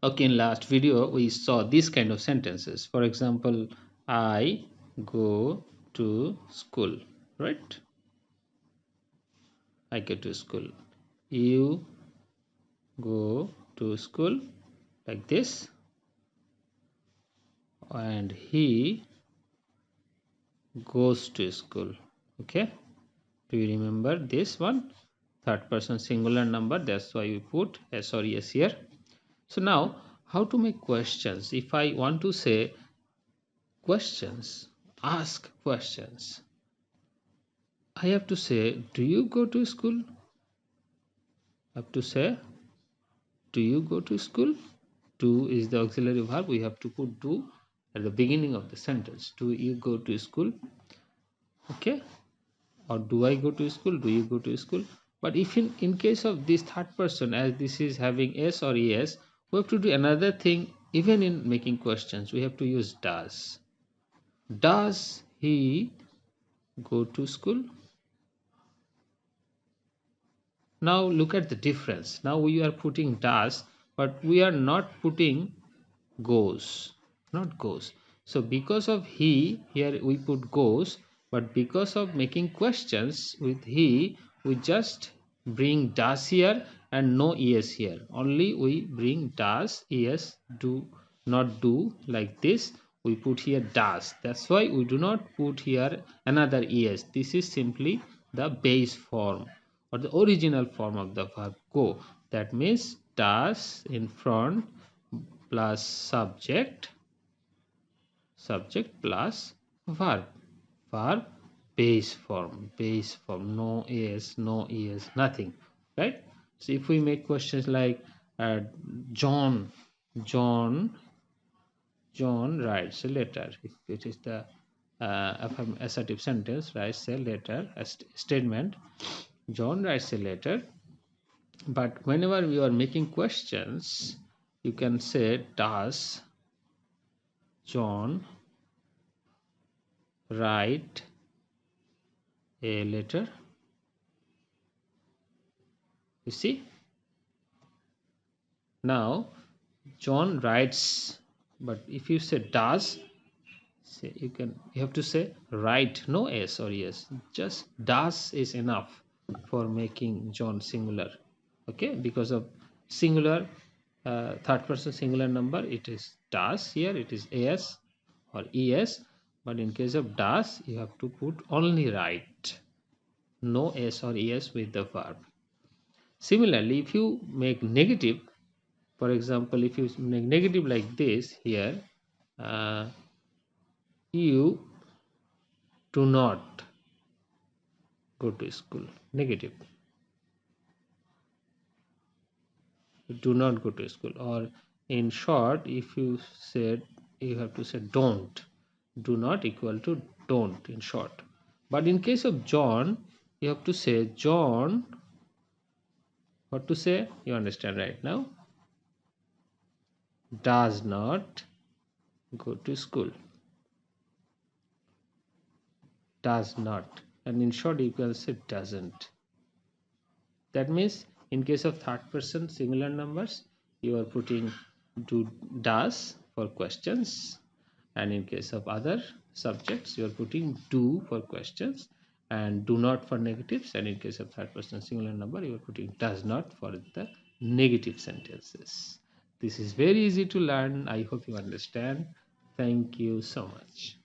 Okay, in last video we saw these kind of sentences. For example, I go to school, right? I go to school. You go to school, like this, and he goes to school. Okay, do you remember this one? Third person singular number, that's why we put s or es here. So now, how to make questions? If I want to say questions, ask questions, I have to say, do you go to school? I have to say, do you go to school? Do is the auxiliary verb. We have to put do at the beginning of the sentence. Do you go to school? Okay. Or do I go to school? Do you go to school? But if in case of this third person, as this is having s or es, we have to do another thing. Even in making questions, we have to use does. Does he go to school? Now look at the difference. Now we are putting does, but we are not putting goes, not goes. So because of he, here we put goes, but because of making questions with he, we just bring does here and no es here. Only we bring does, es, do, not do, like this. We put here does. That's why we do not put here another es. This is simply the base form or the original form of the verb go. That means does in front plus subject plus verb base form, no es, nothing, right? So if we make questions like uh, john john John writes a letter. If it is the assertive sentence, writes a letter, a statement. John writes a letter. But whenever you are making questions, you can say, does John write a letter? You see? Now, John writes, but if you say does, say you have to say write, no s or yes. Just does is enough for making John singular. Okay, because of singular third person singular number, it is does. Here it is as or es, but in case of does, you have to put only write, no s or es with the verb. Similarly, if you make negative, for example, if you make negative like this here, uh, you do not go to school, negative, you do not go to school. Or in short, if you said, you have to say don't, do not equal to don't in short. But in case of John, you have to say John, what to say, you understand right now, does not go to school, does not, and in short you can say doesn't. That means in case of third person singular numbers, you are putting do, does for questions, and in case of other subjects, you are putting do for questions and do not for negatives, and in case of third person singular number, you are putting does not for the negative sentences. This is very easy to learn. I hope you understand. Thank you so much.